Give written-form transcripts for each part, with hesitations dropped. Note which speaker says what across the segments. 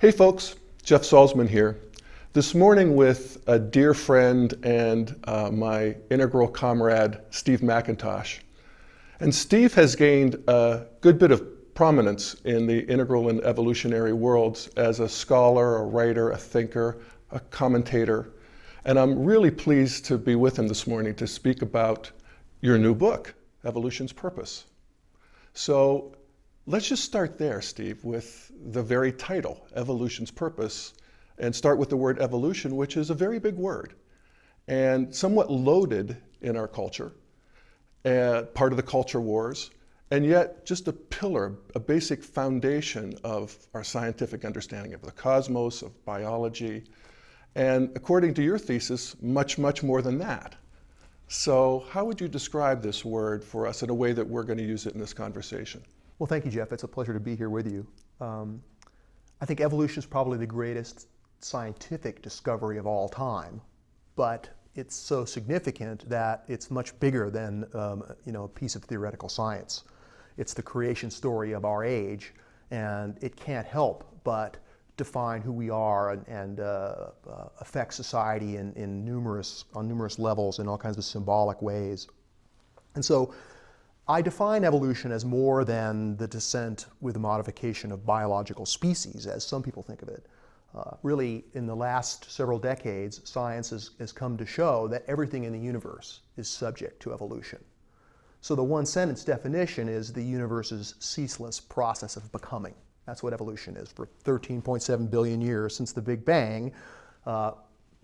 Speaker 1: Hey folks, Jeff Salzman here. This morning with a dear friend and my integral comrade, Steve McIntosh. And Steve has gained a good bit of prominence in the integral and evolutionary worlds as a scholar, a writer, a thinker, a commentator. And I'm really pleased to be with him this morning to speak about your new book, Evolution's Purpose. So let's just start there, Steve, with the very title, Evolution's Purpose, and start with the word evolution, which is a very big word and somewhat loaded in our culture, part of the culture wars, and yet just a pillar, a basic foundation of our scientific understanding of the cosmos, of biology, and according to your thesis, much, much more than that. So how would you describe this word for us in a way that we're going to use it in this conversation?
Speaker 2: Well, thank you, Jeff. It's a pleasure to be here with you. I think evolution is probably the greatest scientific discovery of all time, but it's so significant that it's much bigger than a piece of theoretical science. It's the creation story of our age, and it can't help but define who we are and affect society on numerous levels in all kinds of symbolic ways. And so I define evolution as more than the descent with modification of biological species, as some people think of it. Really, in the last several decades, science has come to show that everything in the universe is subject to evolution. So the one-sentence definition is the universe's ceaseless process of becoming. That's what evolution is. For 13.7 billion years since the Big Bang,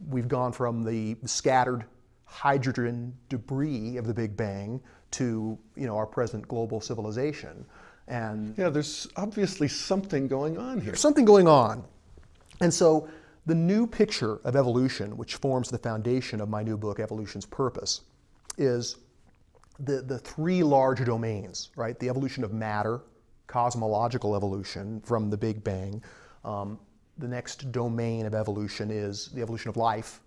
Speaker 2: we've gone from the scattered hydrogen debris of the Big Bang to our present global civilization. And
Speaker 1: yeah, there's obviously something going on here.
Speaker 2: There's something going on. And so the new picture of evolution, which forms the foundation of my new book, Evolution's Purpose, is the three large domains, right? The evolution of matter, cosmological evolution from the Big Bang. The next domain of evolution is the evolution of life.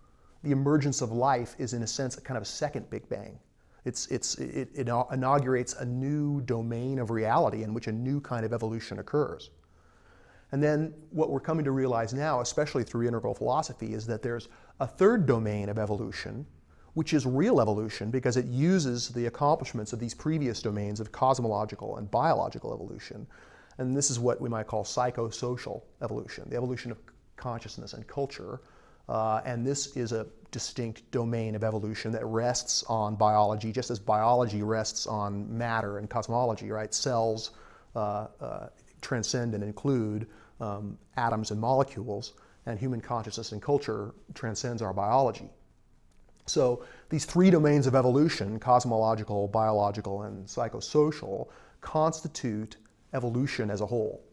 Speaker 2: The emergence of life is, in a sense, a kind of a second Big Bang. It inaugurates a new domain of reality in which a new kind of evolution occurs. And then what we're coming to realize now, especially through integral philosophy, is that there's a third domain of evolution, which is real evolution, because it uses the accomplishments of these previous domains of cosmological and biological evolution. And this is what we might call psychosocial evolution, the evolution of consciousness and culture. And this is a distinct domain of evolution that rests on biology, just as biology rests on matter and cosmology, right? Cells transcend and include atoms and molecules, and human consciousness and culture transcends our biology. So these three domains of evolution, cosmological, biological, and psychosocial, constitute evolution as a whole.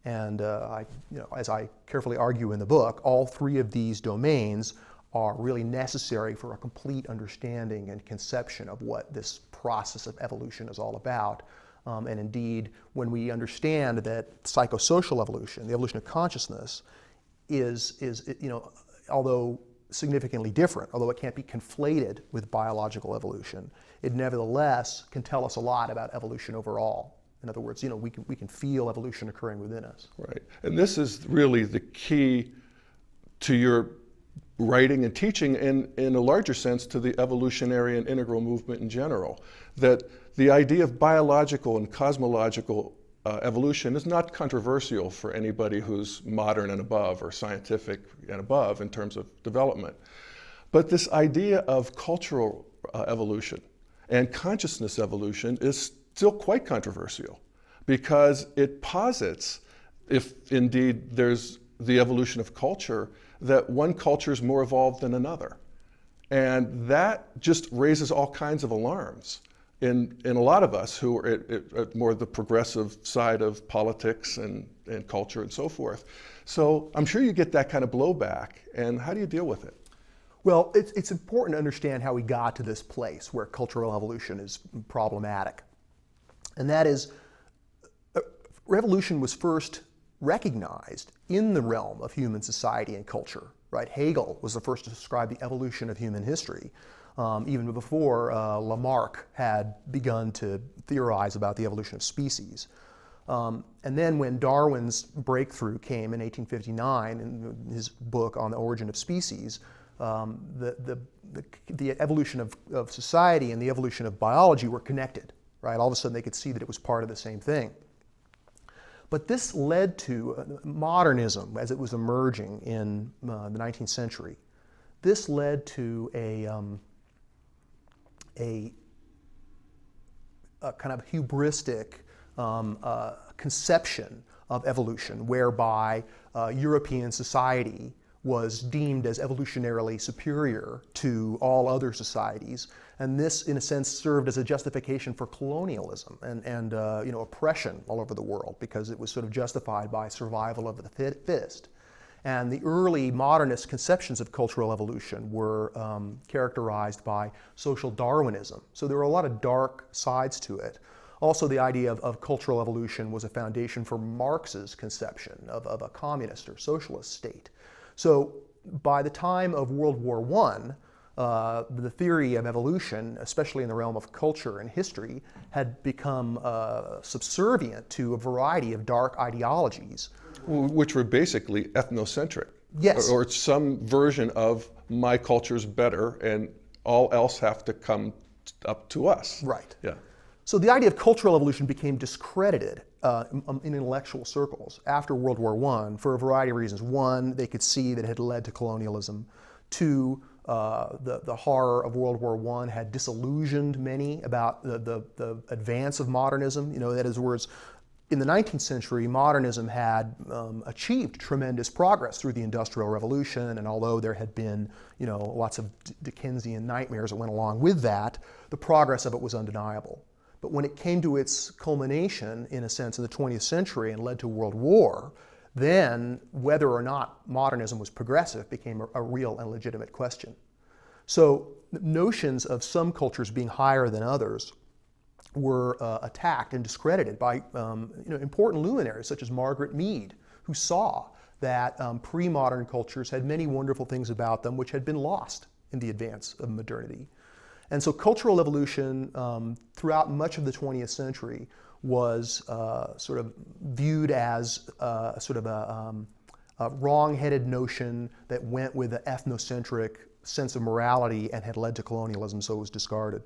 Speaker 2: And as I carefully argue in the book, all three of these domains are really necessary for a complete understanding and conception of what this process of evolution is all about. And indeed, when we understand that psychosocial evolution, the evolution of consciousness, is although significantly different, although it can't be conflated with biological evolution, it nevertheless can tell us a lot about evolution overall. In other words, we can feel evolution occurring within us.
Speaker 1: Right. And this is really the key to your writing and teaching, and in a larger sense to the evolutionary and integral movement in general, that the idea of biological and cosmological evolution is not controversial for anybody who's modern and above or scientific and above in terms of development. But this idea of cultural evolution and consciousness evolution is still quite controversial, because it posits, if indeed there's the evolution of culture, that one culture is more evolved than another. And that just raises all kinds of alarms in a lot of us who are at more the progressive side of politics and culture and so forth. So I'm sure you get that kind of blowback, and how do you deal with it?
Speaker 2: Well, it's important to understand how we got to this place where cultural evolution is problematic. And that is, evolution was first recognized in the realm of human society and culture, right? Hegel was the first to describe the evolution of human history, even before Lamarck had begun to theorize about the evolution of species. And then when Darwin's breakthrough came in 1859 in his book on the origin of species, the evolution of society and the evolution of biology were connected, right? All of a sudden they could see that it was part of the same thing. But this led to modernism as it was emerging in the 19th century. This led to a kind of hubristic conception of evolution, whereby European society was deemed as evolutionarily superior to all other societies, and this, in a sense, served as a justification for colonialism and oppression all over the world, because it was sort of justified by survival of the fittest. And the early modernist conceptions of cultural evolution were characterized by social Darwinism. So there were a lot of dark sides to it. Also, the idea of cultural evolution was a foundation for Marx's conception of a communist or socialist state. So by the time of World War I, the theory of evolution, especially in the realm of culture and history, had become subservient to a variety of dark ideologies.
Speaker 1: Which were basically ethnocentric.
Speaker 2: Yes.
Speaker 1: Or some version of my culture's better and all else have to come up to us.
Speaker 2: Right.
Speaker 1: Yeah.
Speaker 2: So the idea of cultural evolution became discredited in intellectual circles after World War I for a variety of reasons. One, they could see that it had led to colonialism. Two, the horror of World War I had disillusioned many about the advance of modernism. That is, words, in the 19th century, modernism had achieved tremendous progress through the Industrial Revolution, and although there had been, lots of Dickensian nightmares that went along with that, the progress of it was undeniable. But when it came to its culmination, in a sense, in the 20th century and led to World War, then whether or not modernism was progressive became a real and legitimate question. So notions of some cultures being higher than others were attacked and discredited by important luminaries such as Margaret Mead, who saw that pre-modern cultures had many wonderful things about them which had been lost in the advance of modernity. And so cultural evolution throughout much of the 20th century was sort of viewed as sort of a wrong-headed notion that went with an ethnocentric sense of morality and had led to colonialism, so it was discarded.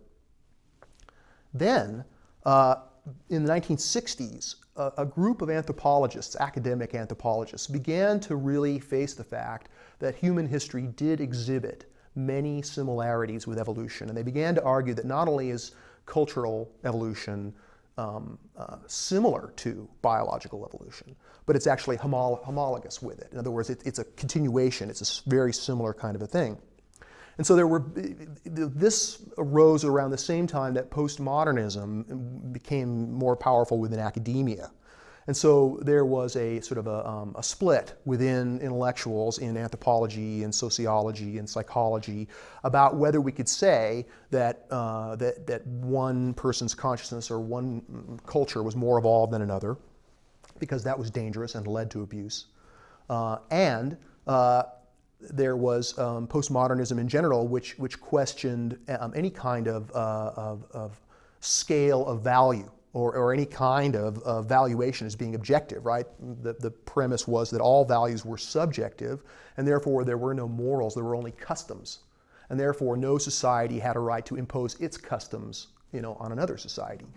Speaker 2: Then, in the 1960s, a group of anthropologists, academic anthropologists, began to really face the fact that human history did exhibit many similarities with evolution. And they began to argue that not only is cultural evolution similar to biological evolution, but it's actually homologous with it. In other words, it's a continuation. It's a very similar kind of a thing. And so this arose around the same time that postmodernism became more powerful within academia. And so there was a sort of a split within intellectuals in anthropology and sociology and psychology about whether we could say that, that one person's consciousness or one culture was more evolved than another, because that was dangerous and led to abuse. There was postmodernism in general, which questioned any kind of scale of value or any kind of valuation as being objective, right? The premise was that all values were subjective, and therefore there were no morals, there were only customs. And therefore no society had a right to impose its customs, on another society.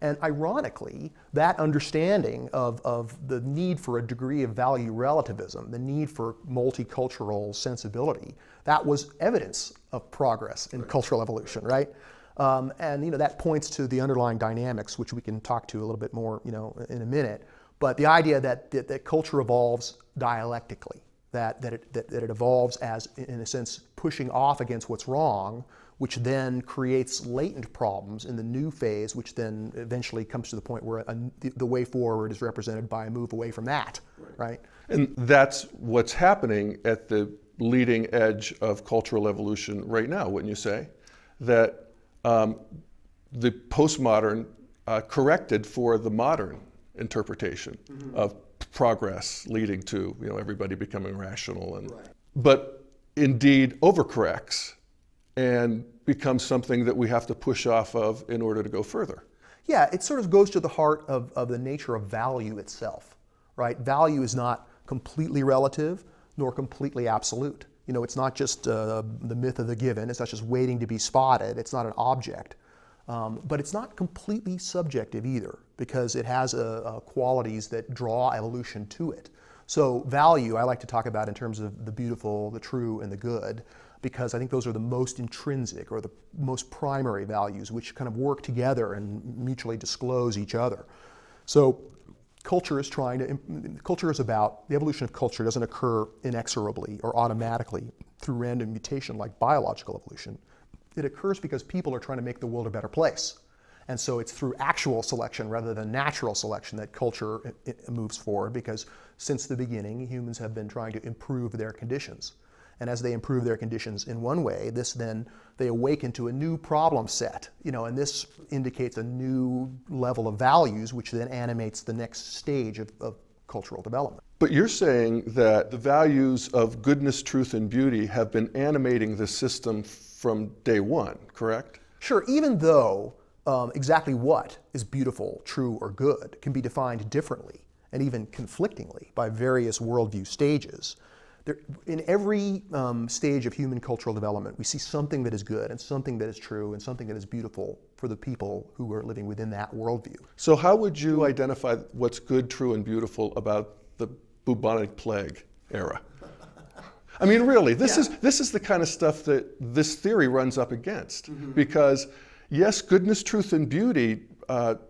Speaker 2: And ironically, that understanding of the need for a degree of value relativism, the need for multicultural sensibility, that was evidence of progress in cultural evolution, right? And that points to the underlying dynamics, which we can talk to a little bit more, in a minute. But the idea that culture evolves dialectically, that it evolves as, in a sense, pushing off against what's wrong, which then creates latent problems in the new phase, which then eventually comes to the point where the way forward is represented by a move away from that, right?
Speaker 1: And that's what's happening at the leading edge of cultural evolution right now, wouldn't you say? That the postmodern corrected for the modern interpretation of progress leading to everybody becoming rational, and but indeed overcorrects and becomes something that we have to push off of in order to go further.
Speaker 2: Yeah, it sort of goes to the heart of the nature of value itself, right? Value is not completely relative nor completely absolute. You know, it's not just the myth of the given. It's not just waiting to be spotted. It's not an object. But it's not completely subjective either, because it has qualities that draw evolution to it. So value, I like to talk about in terms of the beautiful, the true, and the good, because I think those are the most intrinsic or the most primary values, which kind of work together and mutually disclose each other. So culture is about, the evolution of culture doesn't occur inexorably or automatically through random mutation like biological evolution. It occurs because people are trying to make the world a better place. And so it's through actual selection rather than natural selection that culture moves forward, because since the beginning, humans have been trying to improve their conditions. And as they improve their conditions in one way, they awaken to a new problem set, you know, and this indicates a new level of values, which then animates the next stage of cultural development.
Speaker 1: But you're saying that the values of goodness, truth, and beauty have been animating the system from day one, correct?
Speaker 2: Sure, even though exactly what is beautiful, true, or good can be defined differently and even conflictingly by various worldview stages. In every stage of human cultural development, we see something that is good and something that is true and something that is beautiful for the people who are living within that worldview.
Speaker 1: So how would you identify what's good, true, and beautiful about the bubonic plague era? I mean, really, this is the kind of stuff that this theory runs up against. Mm-hmm. Because yes, goodness, truth, and beauty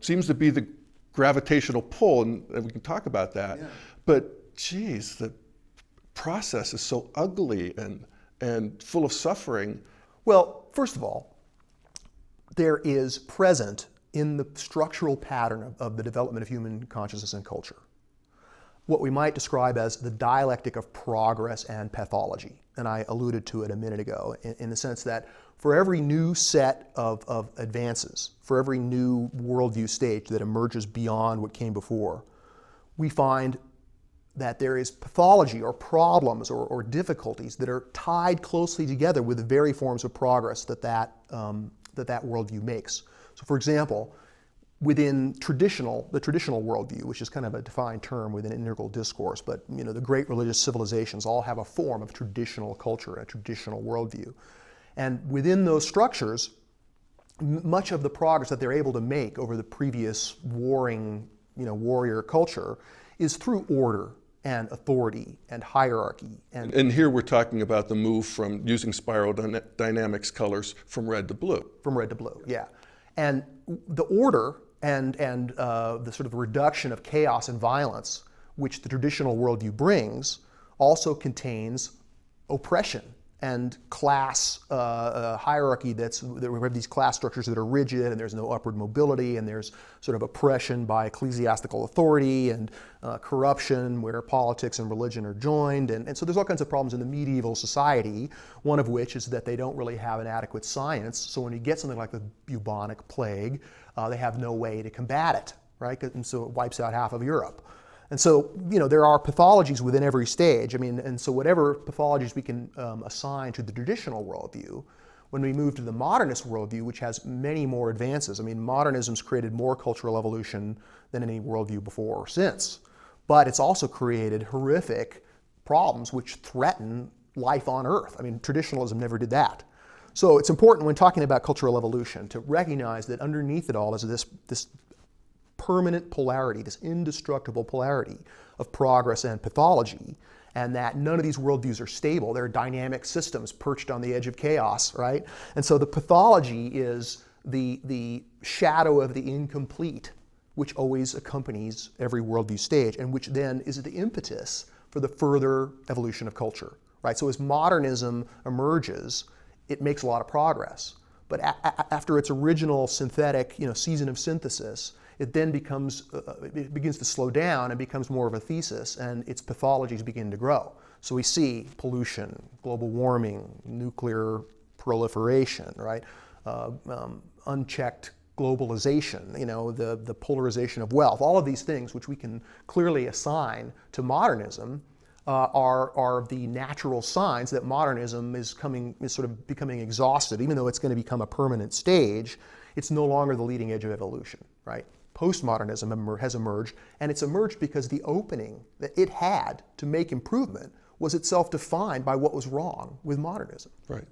Speaker 1: seems to be the gravitational pull, and we can talk about that. Yeah. But geez, the process is so ugly and full of suffering.
Speaker 2: Well, first of all, there is present in the structural pattern of the development of human consciousness and culture what we might describe as the dialectic of progress and pathology. And I alluded to it a minute ago in the sense that for every new set of advances, for every new worldview stage that emerges beyond what came before, we find that there is pathology or problems or difficulties that are tied closely together with the very forms of progress that worldview makes. So for example, within the traditional worldview, which is kind of a defined term within integral discourse, but you know, the great religious civilizations all have a form of traditional culture, a traditional worldview. And within those structures, much of the progress that they're able to make over the previous warring, warrior culture is through order and authority and hierarchy.
Speaker 1: And here we're talking about the move from using spiral dynamics colors from red to blue.
Speaker 2: From red to blue, yeah. And the order and the sort of reduction of chaos and violence, which the traditional worldview brings, also contains oppression and class hierarchy. We have these class structures that are rigid, and there's no upward mobility, and there's sort of oppression by ecclesiastical authority and corruption where politics and religion are joined. And so there's all kinds of problems in the medieval society, one of which is that they don't really have an adequate science. So when you get something like the bubonic plague, they have no way to combat it, right? And so it wipes out half of Europe. And so, there are pathologies within every stage. I mean, and so whatever pathologies we can assign to the traditional worldview, when we move to the modernist worldview, which has many more advances. I mean, modernism's created more cultural evolution than any worldview before or since. But it's also created horrific problems which threaten life on Earth. I mean, traditionalism never did that. So it's important when talking about cultural evolution to recognize that underneath it all is this permanent polarity, this indestructible polarity of progress and pathology, and that none of these worldviews are stable. They're dynamic systems perched on the edge of chaos, right? And so the pathology is the shadow of the incomplete, which always accompanies every worldview stage, and which then is the impetus for the further evolution of culture, right? So as modernism emerges, it makes a lot of progress. But after its original synthetic, season of synthesis, it then it begins to slow down and becomes more of a thesis, and its pathologies begin to grow. So we see pollution, global warming, nuclear proliferation, right? Unchecked globalization, the polarization of wealth. All of these things, which we can clearly assign to modernism, are the natural signs that modernism is sort of becoming exhausted. Even though it's going to become a permanent stage, it's no longer the leading edge of evolution. right? Postmodernism has emerged, and it's emerged because the opening that it had to make improvement was itself defined by what was wrong with modernism.
Speaker 1: Right.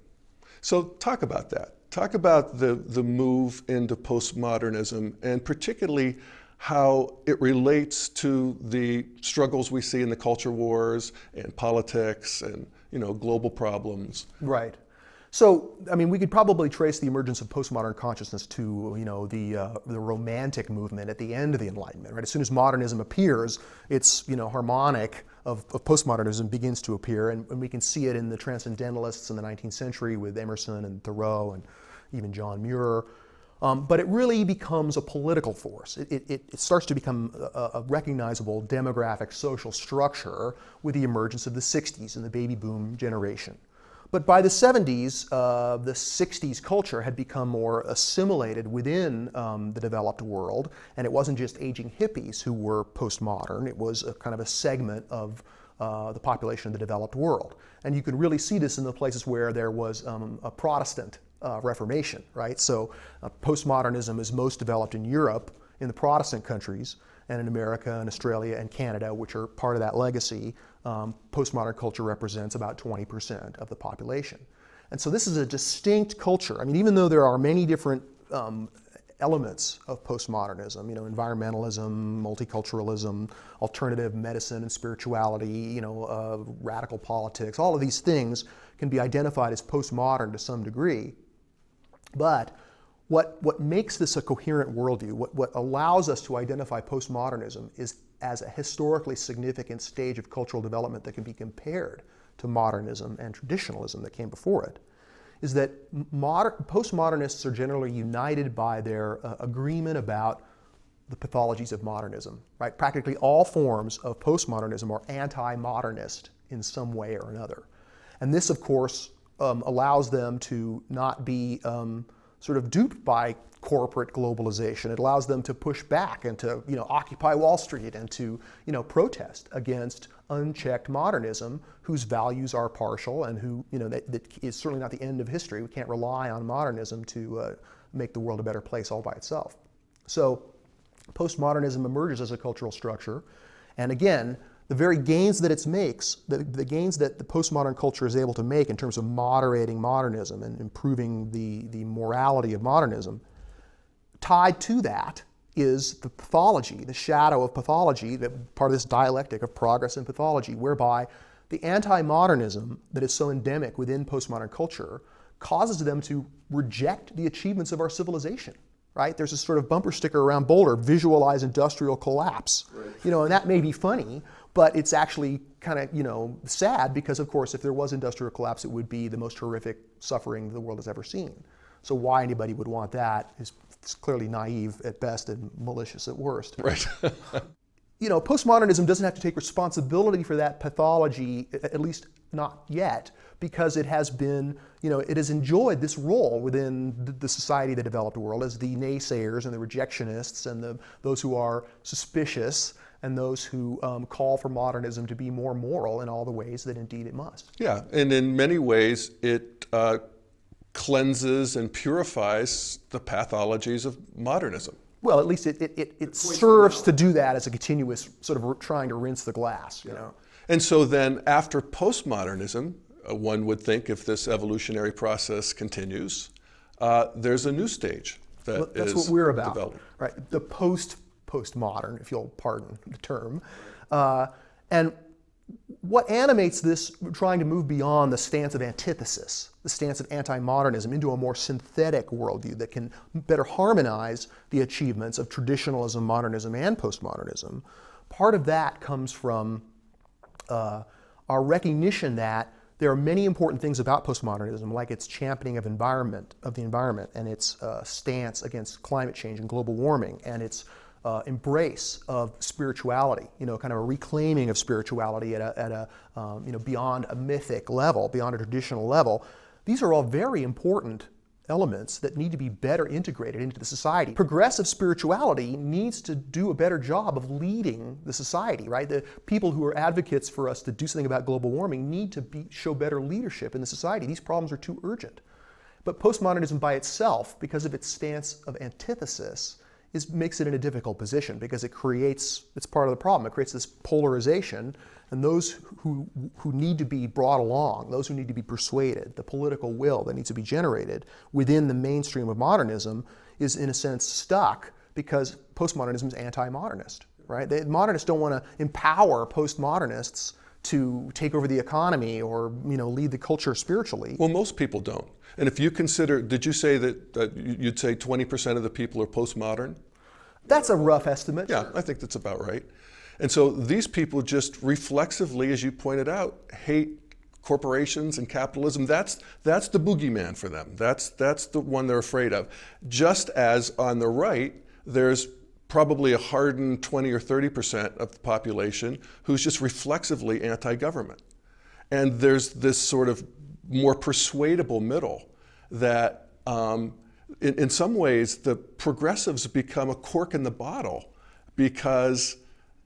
Speaker 1: So talk about that. Talk about the move into postmodernism, and particularly how it relates to the struggles we see in the culture wars and politics and, you know, global problems.
Speaker 2: Right. So, I mean, we could probably trace the emergence of postmodern consciousness to, you know, the Romantic movement at the end of the Enlightenment, right? As soon as modernism appears, its, you know, harmonic of postmodernism begins to appear, and we can see it in the transcendentalists in the 19th century with Emerson and Thoreau and even John Muir. But it really becomes a political force. It starts to become a recognizable demographic social structure with the emergence of the 60s and the baby boom generation. But by the 70s, the 60s culture had become more assimilated within the developed world, and it wasn't just aging hippies who were postmodern. It was a kind of a segment of the population of the developed world. And you can really see this in the places where there was a Protestant Reformation, right? So postmodernism is most developed in Europe, in the Protestant countries, and in America and Australia and Canada, which are part of that legacy. Postmodern culture represents about 20% of the population. And so this is a distinct culture. I mean, even though there are many different elements of postmodernism, you know, environmentalism, multiculturalism, alternative medicine and spirituality, you know, radical politics, all of these things can be identified as postmodern to some degree. But what makes this a coherent worldview, what allows us to identify postmodernism is as a historically significant stage of cultural development that can be compared to modernism and traditionalism that came before it, is that postmodernists are generally united by their agreement about the pathologies of modernism, right? Practically all forms of postmodernism are anti-modernist in some way or another. And this, of course, allows them to not be sort of duped by corporate globalization. It allows them to push back and to, you know, occupy Wall Street and to, you know, protest against unchecked modernism, whose values are partial and who, you know, that is certainly not the end of history. We can't rely on modernism to make the world a better place all by itself. So postmodernism emerges as a cultural structure, and again, the very gains that it makes, the gains that the postmodern culture is able to make in terms of moderating modernism and improving the morality of modernism, tied to that is the pathology, the shadow of pathology, that part of this dialectic of progress and pathology, whereby the anti-modernism that is so endemic within postmodern culture causes them to reject the achievements of our civilization. Right? There's a sort of bumper sticker around Boulder, visualize industrial collapse. Right. You know, and that may be funny, but it's actually kind of, you know, sad because, of course, if there was industrial collapse, it would be the most horrific suffering the world has ever seen. So why anybody would want that is clearly naive at best and malicious at worst.
Speaker 1: Right.
Speaker 2: You know, postmodernism doesn't have to take responsibility for that pathology, at least not yet, because it has been, you know, it has enjoyed this role within the society of the developed world as the naysayers and the rejectionists and those who are suspicious and those who call for modernism to be more moral in all the ways that indeed it must.
Speaker 1: Yeah, and in many ways it cleanses and purifies the pathologies of modernism.
Speaker 2: Well, at least it serves to do that as a continuous sort of trying to rinse the glass, you know.
Speaker 1: And so then after postmodernism, one would think if this evolutionary process continues, there's a new stage
Speaker 2: that's what we're about,
Speaker 1: developing.
Speaker 2: Right? The postmodern, if you'll pardon the term. And what animates this trying to move beyond the stance of antithesis, the stance of anti-modernism, into a more synthetic worldview that can better harmonize the achievements of traditionalism, modernism, and postmodernism, part of that comes from our recognition that there are many important things about postmodernism, like its championing of the environment, and its stance against climate change and global warming, and its embrace of spirituality, you know, kind of a reclaiming of spirituality at a you know, beyond a mythic level, beyond a traditional level. These are all very important elements that need to be better integrated into the society. Progressive spirituality needs to do a better job of leading the society, right? The people who are advocates for us to do something about global warming need to show better leadership in the society. These problems are too urgent. But postmodernism by itself, because of its stance of antithesis, makes it in a difficult position because it's part of the problem. It creates this polarization, and those who need to be brought along, those who need to be persuaded, the political will that needs to be generated within the mainstream of modernism is in a sense stuck because postmodernism is anti-modernist, right? Modernists don't want to empower postmodernists to take over the economy or lead the culture spiritually.
Speaker 1: Well, most people don't. And if you consider, did you say that you'd say 20% of the people are postmodern?
Speaker 2: That's a rough estimate.
Speaker 1: Yeah, I think that's about right. And so these people just reflexively, as you pointed out, hate corporations and capitalism. That's the boogeyman for them. That's the one they're afraid of. Just as on the right, there's probably a hardened 20 or 30% of the population who's just reflexively anti-government. And there's this sort of more persuadable middle that in some ways the progressives become a cork in the bottle because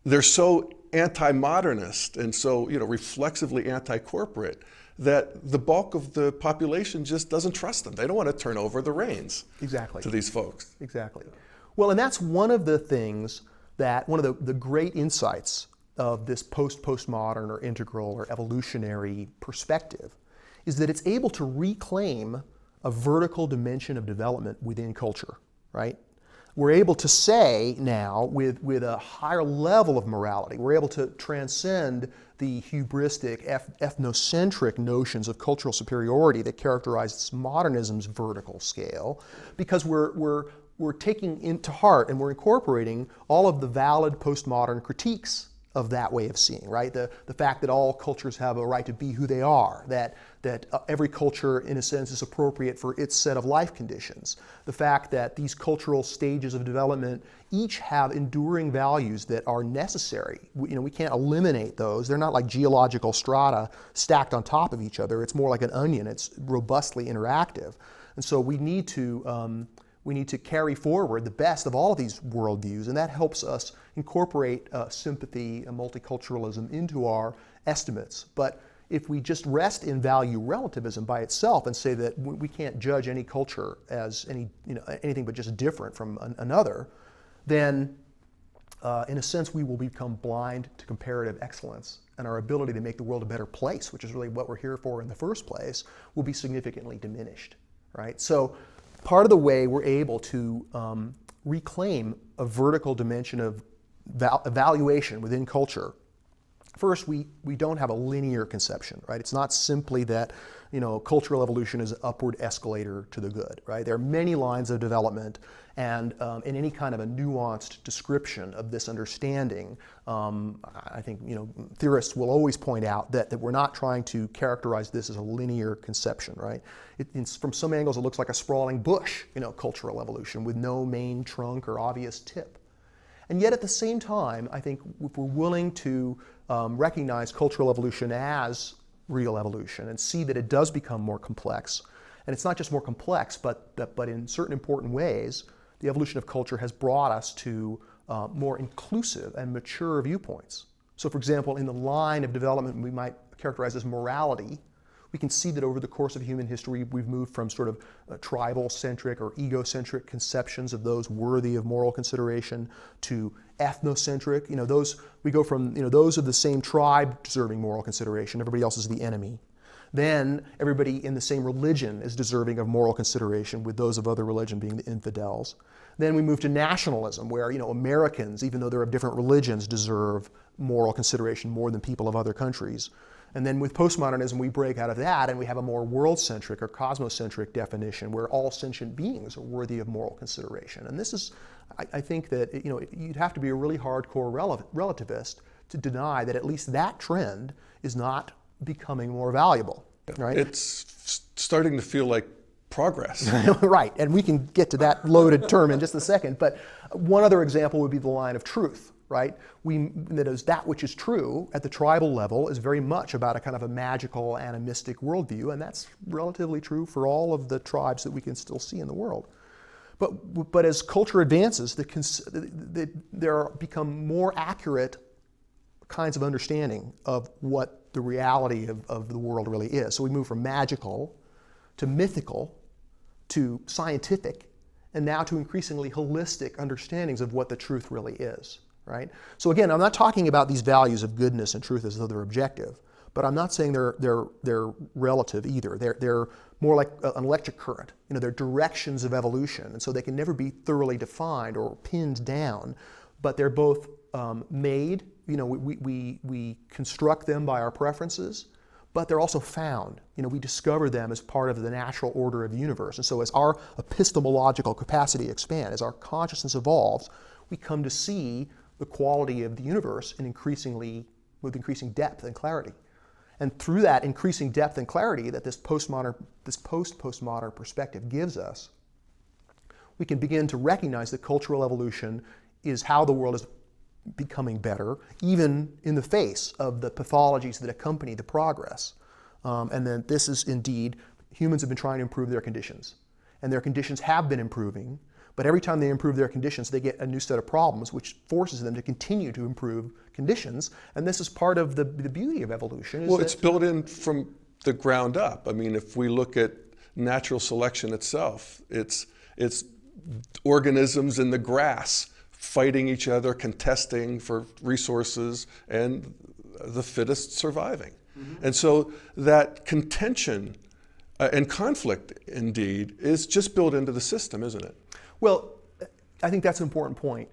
Speaker 1: they're so anti-modernist and so reflexively anti-corporate that the bulk of the population just doesn't trust them. They don't want to turn over the reins to these folks.
Speaker 2: Exactly. Well, and that's one of the things that, one of the great insights of this postmodern or integral or evolutionary perspective is that it's able to reclaim a vertical dimension of development within culture, right? We're able to say now with a higher level of morality, we're able to transcend the hubristic, ethnocentric notions of cultural superiority that characterize modernism's vertical scale, because we're taking into heart and we're incorporating all of the valid postmodern critiques of that way of seeing, right? The fact that all cultures have a right to be who they are, that every culture, in a sense, is appropriate for its set of life conditions. The fact that these cultural stages of development each have enduring values that are necessary. We can't eliminate those. They're not like geological strata stacked on top of each other. It's more like an onion. It's robustly interactive. And so we need to carry forward the best of all of these worldviews, and that helps us incorporate sympathy and multiculturalism into our estimates. But if we just rest in value relativism by itself and say that we can't judge any culture as anything but just different from another, then in a sense we will become blind to comparative excellence, and our ability to make the world a better place, which is really what we're here for in the first place, will be significantly diminished, right? So part of the way we're able to reclaim a vertical dimension of evaluation within culture, first, we don't have a linear conception, right? It's not simply that cultural evolution is an upward escalator to the good, right? There are many lines of development, and in any kind of a nuanced description of this understanding, I think theorists will always point out that we're not trying to characterize this as a linear conception, right? From some angles, it looks like a sprawling bush, cultural evolution with no main trunk or obvious tip. And yet at the same time, I think if we're willing to recognize cultural evolution as real evolution and see that it does become more complex, and it's not just more complex, but in certain important ways, the evolution of culture has brought us to more inclusive and mature viewpoints. So for example, in the line of development we might characterize as morality, we can see that over the course of human history, we've moved from sort of tribal-centric or egocentric conceptions of those worthy of moral consideration to ethnocentric. We go from those of the same tribe deserving moral consideration. Everybody else is the enemy. Then everybody in the same religion is deserving of moral consideration, with those of other religion being the infidels. Then we move to nationalism, where Americans, even though they're of different religions, deserve moral consideration more than people of other countries. And then with postmodernism, we break out of that and we have a more world-centric or cosmocentric definition where all sentient beings are worthy of moral consideration. And this is, I think that you'd have to be a really hardcore relativist to deny that at least that trend is not becoming more valuable, right?
Speaker 1: It's starting to feel like progress.
Speaker 2: Right, and we can get to that loaded term in just a second. But one other example would be the line of truth. Right? That is, that which is true at the tribal level is very much about a kind of a magical, animistic worldview, and that's relatively true for all of the tribes that we can still see in the world. But as culture advances, there become more accurate kinds of understanding of what the reality of the world really is. So we move from magical to mythical to scientific and now to increasingly holistic understandings of what the truth really is, right? So again, I'm not talking about these values of goodness and truth as though they're objective, but I'm not saying they're relative either. They're more like an electric current. They're directions of evolution, and so they can never be thoroughly defined or pinned down, but they're both made. We construct them by our preferences, but they're also found. We discover them as part of the natural order of the universe. And so as our epistemological capacity expands, as our consciousness evolves, we come to see the quality of the universe with increasing depth and clarity. And through that increasing depth and clarity that this post-postmodern perspective gives us, we can begin to recognize that cultural evolution is how the world is becoming better, even in the face of the pathologies that accompany the progress. And then this is indeed, humans have been trying to improve their conditions. And their conditions have been improving, but every time they improve their conditions, they get a new set of problems, which forces them to continue to improve conditions. And this is part of the beauty of evolution.
Speaker 1: Well, it's built in from the ground up. I mean, if we look at natural selection itself, it's organisms in the grass fighting each other, contesting for resources, and the fittest surviving. Mm-hmm. And so that contention and conflict, indeed, is just built into the system, isn't it?
Speaker 2: Well, I think that's an important point,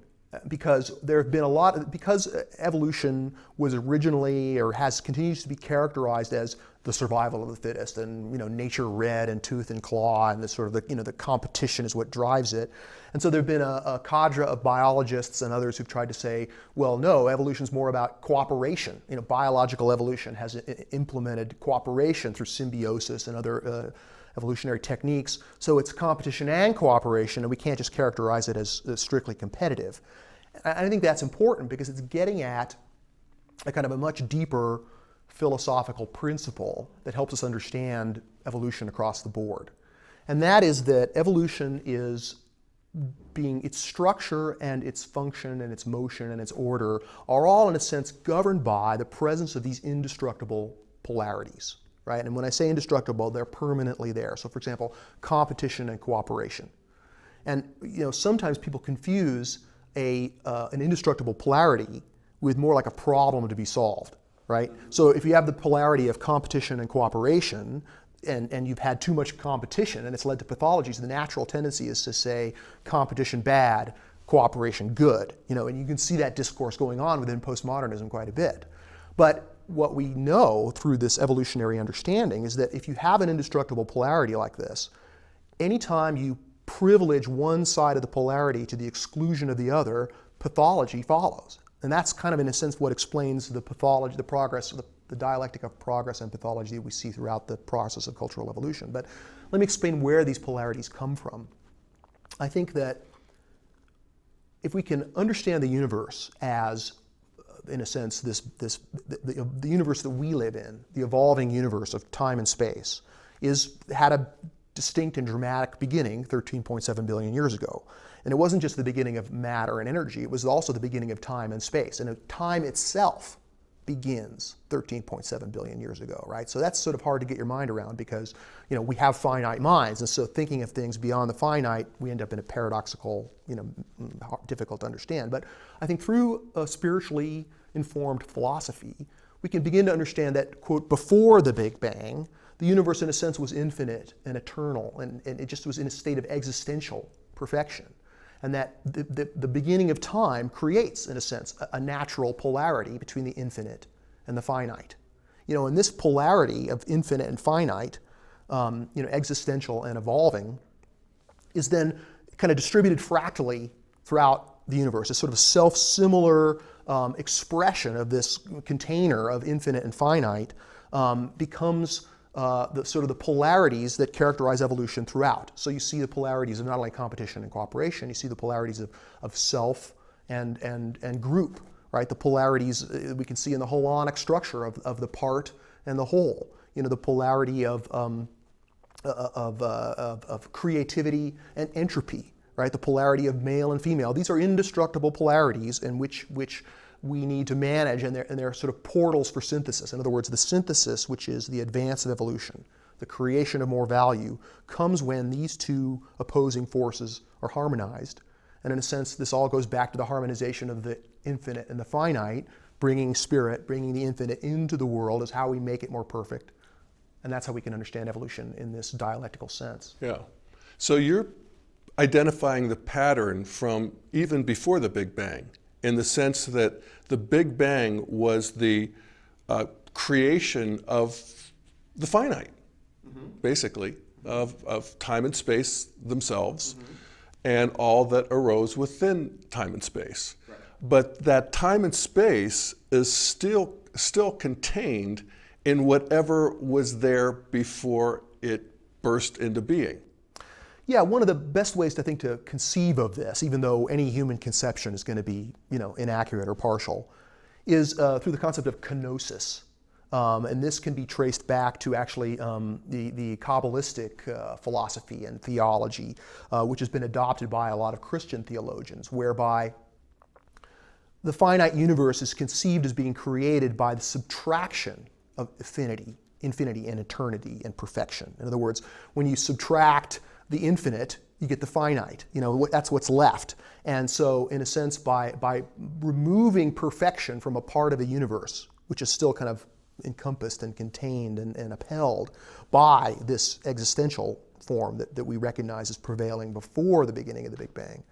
Speaker 2: because there have been because evolution was originally or continues to be characterized as the survival of the fittest, and nature red and tooth and claw, and the sort of the competition is what drives it. And so there have been a cadre of biologists and others who've tried to say, well, no, evolution is more about cooperation. Biological evolution has implemented cooperation through symbiosis and other evolutionary techniques. So it's competition and cooperation, and we can't just characterize it as strictly competitive. And I think that's important because it's getting at a kind of a much deeper philosophical principle that helps us understand evolution across the board. And that is that evolution is its structure and its function and its motion and its order are all, in a sense, governed by the presence of these indestructible polarities, right? And when I say indestructible, they're permanently there. So, for example, competition and cooperation. And sometimes people confuse an indestructible polarity with more like a problem to be solved, right? So if you have the polarity of competition and cooperation, and you've had too much competition and it's led to pathologies, the natural tendency is to say competition bad, cooperation good. And you can see that discourse going on within postmodernism quite a bit. But what we know through this evolutionary understanding is that if you have an indestructible polarity like this, anytime you privilege one side of the polarity to the exclusion of the other, pathology follows. And that's kind of, in a sense, what explains the pathology, the progress, the dialectic of progress and pathology that we see throughout the process of cultural evolution. But let me explain where these polarities come from. I think that if we can understand the universe as, in a sense, the universe that we live in, the evolving universe of time and space, had a distinct and dramatic beginning 13.7 billion years ago. And it wasn't just the beginning of matter and energy, it was also the beginning of time and space. And time itself begins 13.7 billion years ago, right? So that's sort of hard to get your mind around because, we have finite minds. And so thinking of things beyond the finite, we end up in a paradoxical, difficult to understand. But I think through a spiritually informed philosophy, we can begin to understand that, quote, before the Big Bang, the universe in a sense was infinite and eternal, and it just was in a state of existential perfection. And that the beginning of time creates, in a sense, a natural polarity between the infinite and the finite. And this polarity of infinite and finite, existential and evolving, is then kind of distributed fractally throughout the universe. It's sort of a self-similar expression of this container of infinite and finite becomes the polarities that characterize evolution throughout. So you see the polarities of not only competition and cooperation, you see the polarities of self and group, right? The polarities we can see in the holonic structure of the part and the whole. The polarity of creativity and entropy, right? The polarity of male and female. These are indestructible polarities in which we need to manage, and they're sort of portals for synthesis. In other words, the synthesis, which is the advance of evolution, the creation of more value, comes when these two opposing forces are harmonized. And in a sense, this all goes back to the harmonization of the infinite and the finite. Bringing spirit, bringing the infinite into the world is how we make it more perfect. And that's how we can understand evolution in this dialectical sense.
Speaker 1: Yeah. So you're identifying the pattern from even before the Big Bang, in the sense that the Big Bang was the creation of the finite, basically, of time and space themselves, and all that arose within time and space. Right. But that time and space is still contained in whatever was there before it burst into being.
Speaker 2: Yeah, one of the best ways to think to conceive of this, even though any human conception is going to be, inaccurate or partial, is through the concept of kenosis. And this can be traced back to actually the Kabbalistic philosophy and theology, which has been adopted by a lot of Christian theologians, whereby the finite universe is conceived as being created by the subtraction of infinity and eternity and perfection. In other words, when you subtract the infinite, you get the finite. That's what's left. And so, in a sense, by removing perfection from a part of the universe, which is still kind of encompassed and contained and upheld by this existential form that we recognize as prevailing before the beginning of the Big Bang,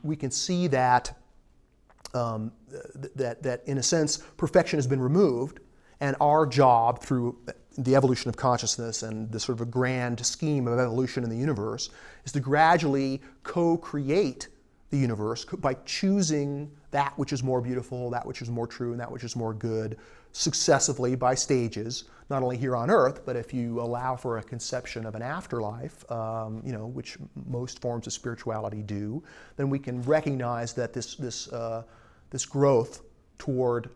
Speaker 2: we can see that that in a sense perfection has been removed, and our job through the evolution of consciousness and the sort of a grand scheme of evolution in the universe is to gradually co-create the universe by choosing that which is more beautiful, that which is more true, and that which is more good, successively by stages, not only here on Earth, but if you allow for a conception of an afterlife, which most forms of spirituality do, then we can recognize that this growth toward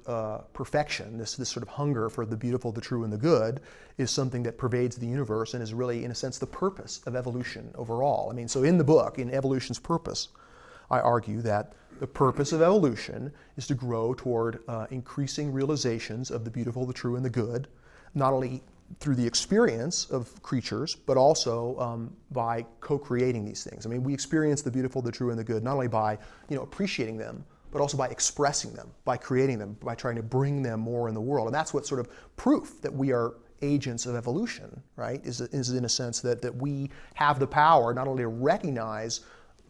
Speaker 2: perfection, this sort of hunger for the beautiful, the true, and the good, is something that pervades the universe and is really, in a sense, the purpose of evolution overall. I mean, so in the book, in Evolution's Purpose, I argue that the purpose of evolution is to grow toward increasing realizations of the beautiful, the true, and the good, not only through the experience of creatures, but also by co-creating these things. I mean, we experience the beautiful, the true, and the good not only by appreciating them, but also by expressing them, by creating them, by trying to bring them more in the world. And that's what sort of proof that we are agents of evolution, right? Is in a sense that we have the power not only to recognize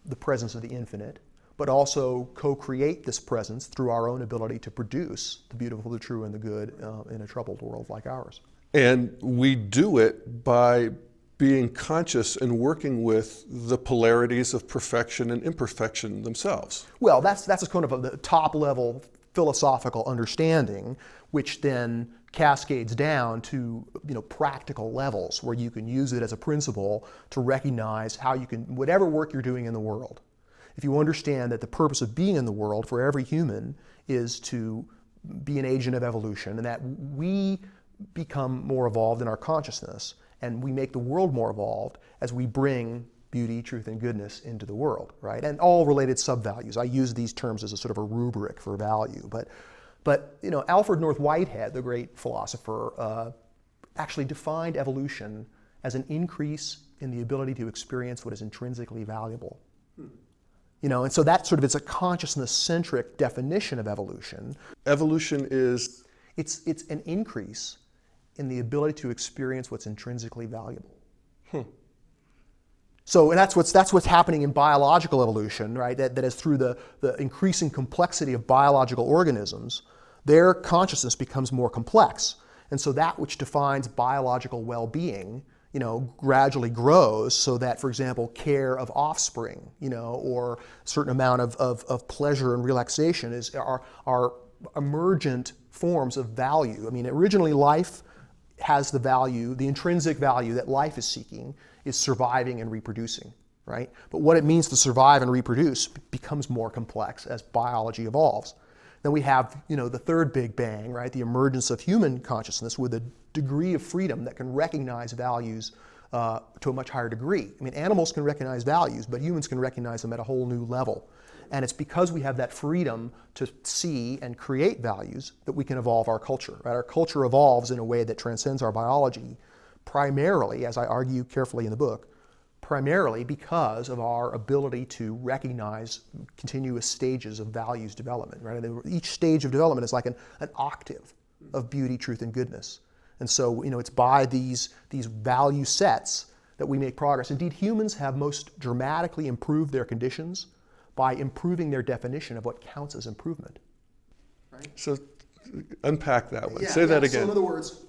Speaker 2: the presence of the infinite, but also co-create this presence through our own ability to produce the beautiful, the true, and the good in a troubled world like ours.
Speaker 1: And we do it by being conscious and working with the polarities of perfection and imperfection themselves.
Speaker 2: Well, that's kind of the top-level philosophical understanding, which then cascades down to practical levels where you can use it as a principle to recognize how you can, whatever work you're doing in the world, if you understand that the purpose of being in the world for every human is to be an agent of evolution, and that we become more evolved in our consciousness, and we make the world more evolved as we bring beauty, truth, and goodness into the world, right? And all related sub-values. I use these terms as a sort of a rubric for value, but Alfred North Whitehead, the great philosopher, actually defined evolution as an increase in the ability to experience what is intrinsically valuable. And so that sort of is a consciousness-centric definition of evolution.
Speaker 1: Evolution is?
Speaker 2: It's an increase in the ability to experience what's intrinsically valuable. So, and that's what's happening in biological evolution, right? That is through the increasing complexity of biological organisms, their consciousness becomes more complex. And so that which defines biological well-being, gradually grows so that, for example, care of offspring, or a certain amount of pleasure and relaxation are emergent forms of value. I mean, originally life has the value, the intrinsic value that life is seeking is surviving and reproducing, right? But what it means to survive and reproduce becomes more complex as biology evolves. Then we have, the third Big Bang, right? The emergence of human consciousness with a degree of freedom that can recognize values to a much higher degree. I mean, animals can recognize values, but humans can recognize them at a whole new level. And it's because we have that freedom to see and create values that we can evolve our culture, right? Our culture evolves in a way that transcends our biology primarily, as I argue carefully in the book, primarily because of our ability to recognize continuous stages of values development, right? Each stage of development is like an octave of beauty, truth, and goodness. And so, it's by these value sets that we make progress. Indeed, humans have most dramatically improved their conditions by improving their definition of what counts as improvement. Right?
Speaker 1: So unpack that one. Say that again.
Speaker 2: So in other words,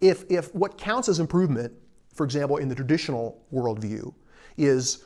Speaker 2: if what counts as improvement, for example, in the traditional worldview, is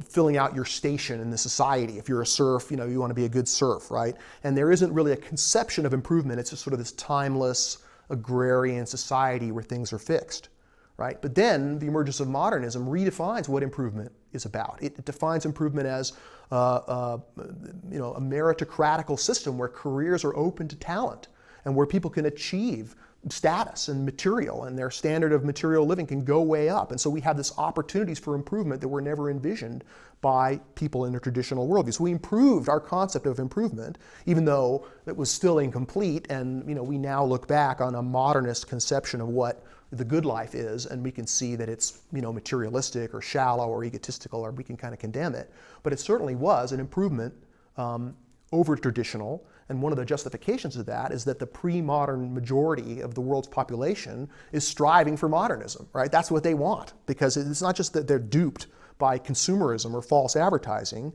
Speaker 2: filling out your station in the society. If you're a serf, you want to be a good serf, right? And there isn't really a conception of improvement. It's just sort of this timeless agrarian society where things are fixed, right? But then the emergence of modernism redefines what improvement is about. It defines improvement as a meritocratical system where careers are open to talent and where people can achieve status and material, and their standard of material living can go way up. And so we have this opportunities for improvement that were never envisioned by people in a traditional worldview. So we improved our concept of improvement, even though it was still incomplete, and we now look back on a modernist conception of what the good life is, and we can see that it's materialistic or shallow or egotistical, or we can kind of condemn it. But it certainly was an improvement over traditional. And one of the justifications of that is that the pre-modern majority of the world's population is striving for modernism, right? That's what they want, because it's not just that they're duped by consumerism or false advertising.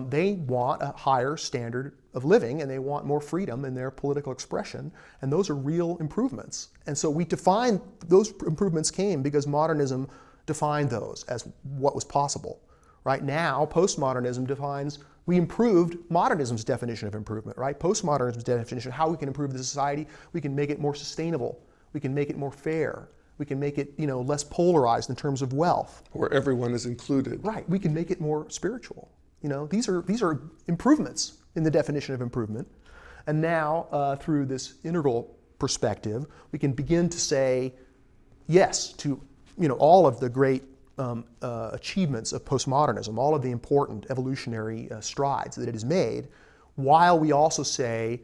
Speaker 2: They want a higher standard of living, and they want more freedom in their political expression, and those are real improvements. And so we define, those improvements came because modernism defined those as what was possible. Right now, postmodernism defines, we improved modernism's definition of improvement, right? Postmodernism's definition of how we can improve the society. We can make it more sustainable. We can make it more fair. We can make it, less polarized in terms of wealth.
Speaker 1: Where everyone is included.
Speaker 2: Right. We can make it more spiritual. These are improvements in the definition of improvement. And now, through this integral perspective, we can begin to say yes to, all of the great achievements of postmodernism, all of the important evolutionary strides that it has made, while we also say,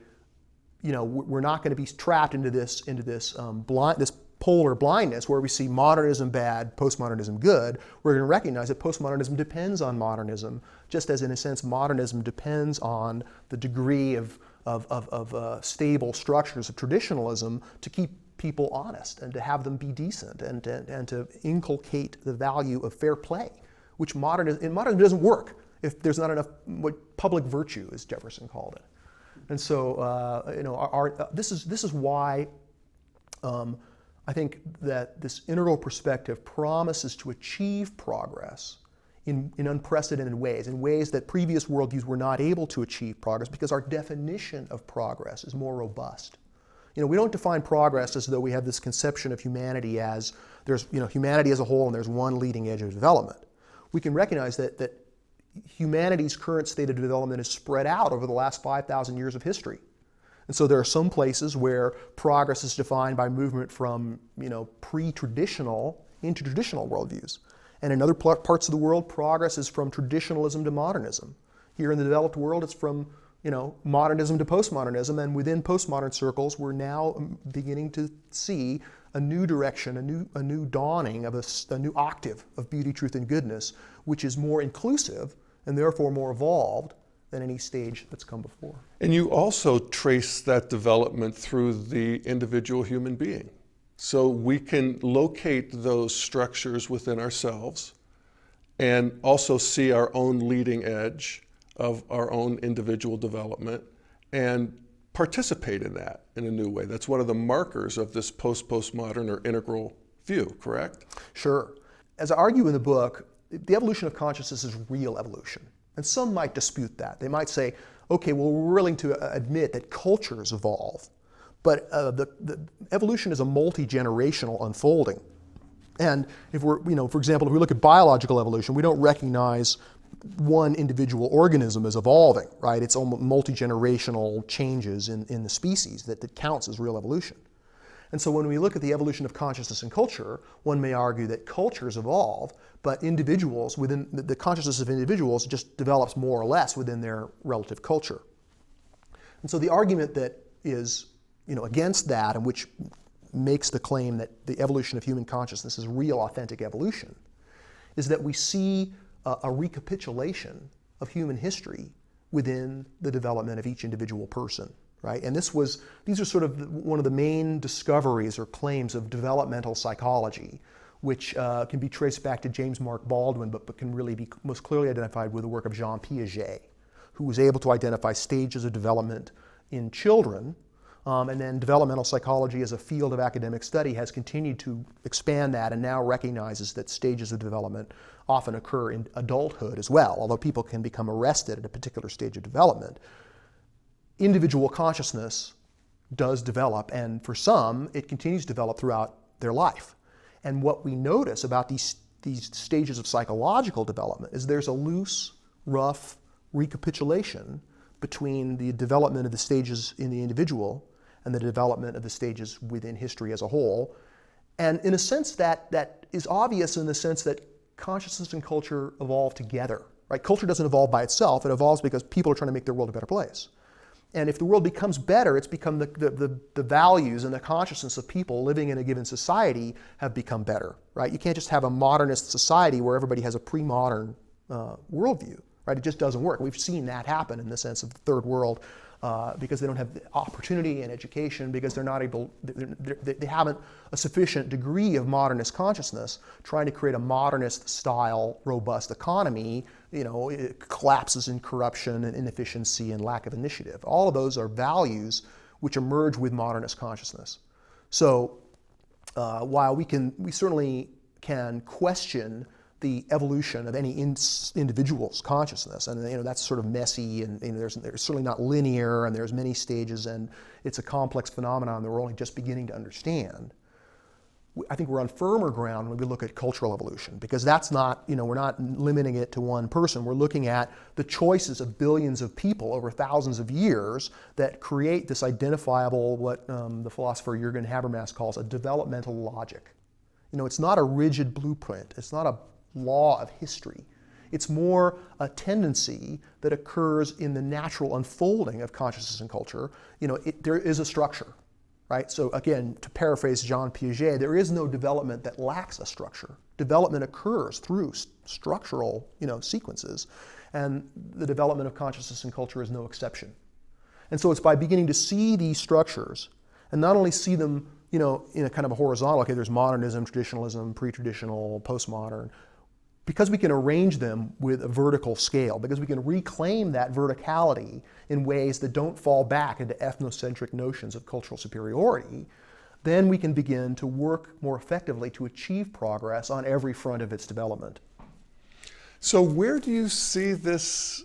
Speaker 2: we're not going to be trapped into this this polar blindness where we see modernism bad, postmodernism good. We're going to recognize that postmodernism depends on modernism, just as in a sense modernism depends on the degree of stable structures of traditionalism to keep people honest and to have them be decent and to inculcate the value of fair play, which modernism doesn't work if there's not enough public virtue, as Jefferson called it. And so this is why I think that this integral perspective promises to achieve progress in unprecedented ways, in ways that previous worldviews were not able to achieve progress, because our definition of progress is more robust. We don't define progress as though we have this conception of humanity as there's, humanity as a whole and there's one leading edge of development. We can recognize that humanity's current state of development is spread out over the last 5,000 years of history. And so there are some places where progress is defined by movement from, pre-traditional into traditional worldviews. And in other parts of the world, progress is from traditionalism to modernism. Here in the developed world, it's from modernism to postmodernism, and within postmodern circles, we're now beginning to see a new direction, a new dawning of a new octave of beauty, truth, and goodness, which is more inclusive and therefore more evolved than any stage that's come before.
Speaker 1: And you also trace that development through the individual human being. So we can locate those structures within ourselves and also see our own leading edge of our own individual development and participate in that in a new way. That's one of the markers of this postmodern or integral view, correct?
Speaker 2: Sure. As I argue in the book, the evolution of consciousness is real evolution. And some might dispute that. They might say, okay, well, we're willing to admit that cultures evolve, but the evolution is a multi-generational unfolding. And if we're, for example, if we look at biological evolution, we don't recognize one individual organism as evolving, right? It's almost multi-generational changes in the species that counts as real evolution. And so when we look at the evolution of consciousness and culture, one may argue that cultures evolve, but individuals, within the consciousness of individuals just develops more or less within their relative culture. And so the argument that is against that, and which makes the claim that the evolution of human consciousness is real, authentic evolution, is that we see a recapitulation of human history within the development of each individual person, right? And these are sort of one of the main discoveries or claims of developmental psychology, which can be traced back to James Mark Baldwin, but can really be most clearly identified with the work of Jean Piaget, who was able to identify stages of development in children. And then developmental psychology as a field of academic study has continued to expand that and now recognizes that stages of development often occur in adulthood as well. Although people can become arrested at a particular stage of development, individual consciousness does develop, and for some, it continues to develop throughout their life. And what we notice about these stages of psychological development is there's a loose, rough recapitulation between the development of the stages in the individual and the development of the stages within history as a whole. And in a sense that is obvious in the sense that consciousness and culture evolve together, right? Culture doesn't evolve by itself, it evolves because people are trying to make their world a better place. And if the world becomes better, it's become the values and the consciousness of people living in a given society have become better, right? You can't just have a modernist society where everybody has a pre-modern worldview, right? It just doesn't work. We've seen that happen in the sense of the third world because they don't have the opportunity and education, because they're not able, they haven't a sufficient degree of modernist consciousness. Trying to create a modernist style, robust economy, it collapses in corruption and inefficiency and lack of initiative. All of those are values which emerge with modernist consciousness. So while we certainly can question the evolution of any individual's consciousness, and that's sort of messy, and there's certainly not linear, and there's many stages, and it's a complex phenomenon that we're only just beginning to understand. I think we're on firmer ground when we look at cultural evolution, because that's not, we're not limiting it to one person. We're looking at the choices of billions of people over thousands of years that create this identifiable, what the philosopher Jürgen Habermas calls a developmental logic. It's not a rigid blueprint. It's not a law of history. It's more a tendency that occurs in the natural unfolding of consciousness and culture. There is a structure, right? So again, to paraphrase Jean Piaget, there is no development that lacks a structure. Development occurs through structural, sequences, and the development of consciousness and culture is no exception. And so it's by beginning to see these structures, and not only see them, in a kind of a horizontal, okay, there's modernism, traditionalism, pre-traditional, postmodern, because we can arrange them with a vertical scale, because we can reclaim that verticality in ways that don't fall back into ethnocentric notions of cultural superiority, then we can begin to work more effectively to achieve progress on every front of its development.
Speaker 1: So where do you see this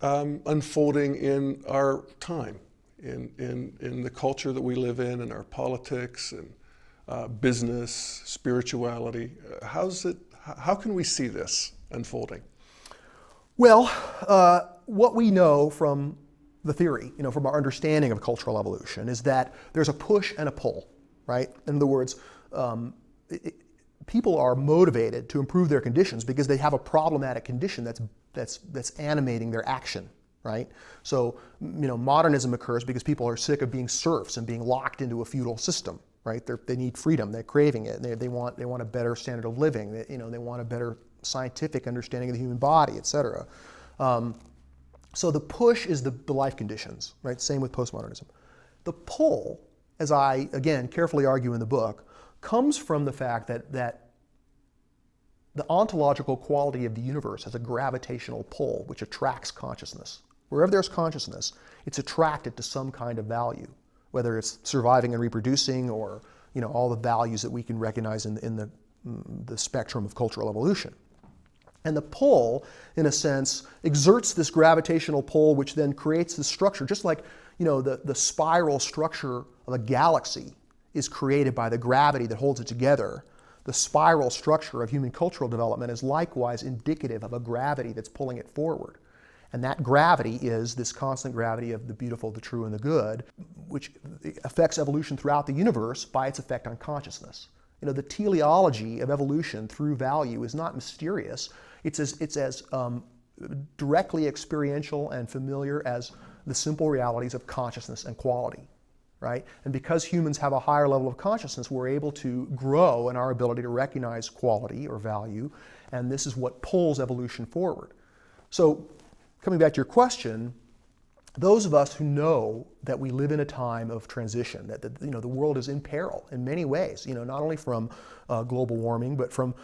Speaker 1: unfolding in our time, in the culture that we live in our politics and business, spirituality? How can we see this unfolding?
Speaker 2: Well, what we know from the theory, from our understanding of cultural evolution, is that there's a push and a pull, right? In other words, people are motivated to improve their conditions because they have a problematic condition that's animating their action, right? So, modernism occurs because people are sick of being serfs and being locked into a feudal system. Right? They need freedom. They're craving it. They want a better standard of living. They want a better scientific understanding of the human body, et cetera. So the push is the life conditions, right? Same with postmodernism. The pull, as I again carefully argue in the book, comes from the fact that the ontological quality of the universe has a gravitational pull which attracts consciousness. Wherever there's consciousness, it's attracted to some kind of value, whether it's surviving and reproducing, or all the values that we can recognize in the spectrum of cultural evolution. And the pull, in a sense, exerts this gravitational pull, which then creates the structure, just like the spiral structure of a galaxy is created by the gravity that holds it together. The spiral structure of human cultural development is likewise indicative of a gravity that's pulling it forward. And that gravity is this constant gravity of the beautiful, the true, and the good, which affects evolution throughout the universe by its effect on consciousness. The teleology of evolution through value is not mysterious. It's as directly experiential and familiar as the simple realities of consciousness and quality. right? And because humans have a higher level of consciousness, we're able to grow in our ability to recognize quality or value, and this is what pulls evolution forward. So, coming back to your question, those of us who know that we live in a time of transition, that the world is in peril in many ways, not only from global warming, but from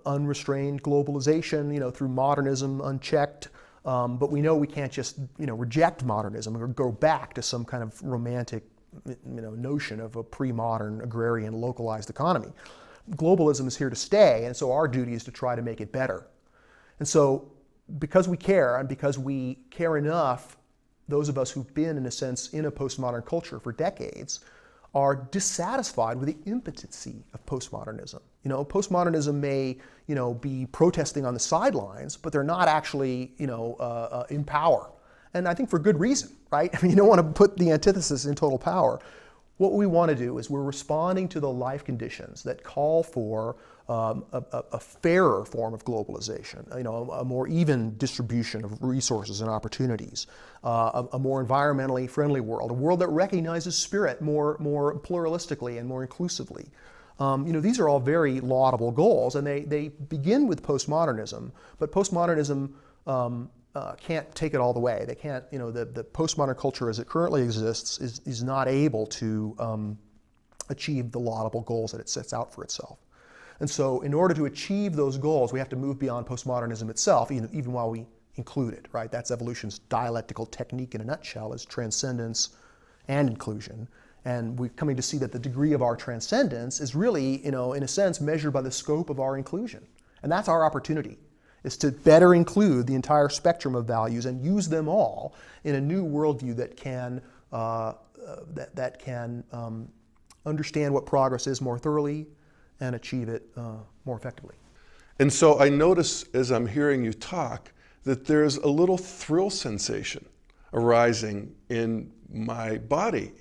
Speaker 2: unrestrained globalization, through modernism unchecked. But we know we can't just reject modernism or go back to some kind of romantic notion of a pre-modern agrarian localized economy. Globalism is here to stay, and so our duty is to try to make it better. And so, because we care, and because we care enough, those of us who've been, in a sense, in a postmodern culture for decades are dissatisfied with the impotency of postmodernism. Postmodernism may, be protesting on the sidelines, but they're not actually, in power. And I think for good reason, right? I mean, you don't want to put the antithesis in total power. What we want to do is we're responding to the life conditions that call for a fairer form of globalization, a more even distribution of resources and opportunities, a more environmentally friendly world, a world that recognizes spirit more pluralistically and more inclusively. These are all very laudable goals, and they begin with postmodernism, but postmodernism can't take it all the way. They can't, the postmodern culture as it currently exists is not able to achieve the laudable goals that it sets out for itself. And so in order to achieve those goals, we have to move beyond postmodernism itself, even while we include it, right? That's evolution's dialectical technique in a nutshell, is transcendence and inclusion. And we're coming to see that the degree of our transcendence is really, in a sense, measured by the scope of our inclusion. And that's our opportunity, is to better include the entire spectrum of values and use them all in a new worldview that can, understand what progress is more thoroughly and achieve it more effectively.
Speaker 1: And so I notice, as I'm hearing you talk, that there's a little thrill sensation arising in my body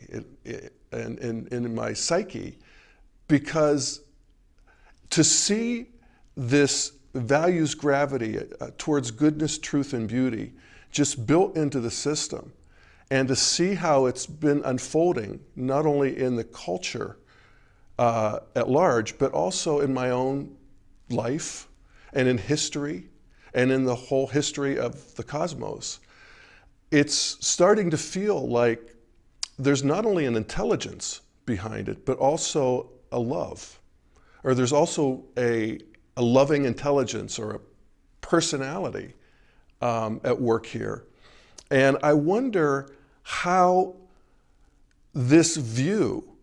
Speaker 1: and in my psyche, because to see this values gravity towards goodness, truth, and beauty just built into the system, and to see how it's been unfolding not only in the culture at large, but also in my own life and in history and in the whole history of the cosmos, it's starting to feel like there's not only an intelligence behind it, but also a love, or there's also a loving intelligence or a personality at work here. And I wonder how this view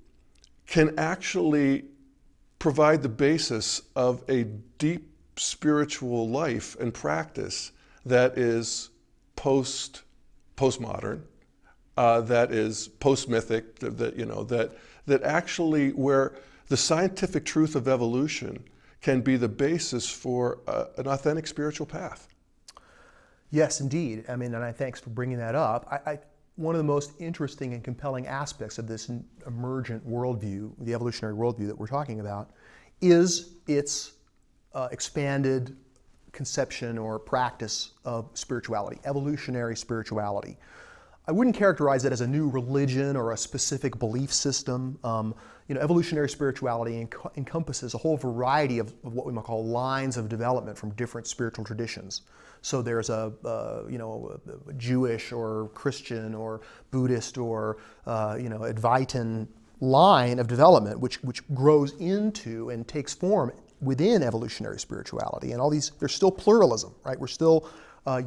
Speaker 1: can actually provide the basis of a deep spiritual life and practice that is postmodern, that is post-mythic, that actually where the scientific truth of evolution can be the basis for an authentic spiritual path.
Speaker 2: Yes, indeed. I mean, and thanks for bringing that up. One of the most interesting and compelling aspects of this emergent worldview, the evolutionary worldview that we're talking about, is its expanded conception or practice of spirituality, evolutionary spirituality. I wouldn't characterize it as a new religion or a specific belief system. Evolutionary spirituality encompasses a whole variety of what we might call lines of development from different spiritual traditions. So there's a Jewish or Christian or Buddhist or Advaitin line of development which grows into and takes form within evolutionary spirituality. And all these, there's still pluralism, right? We're still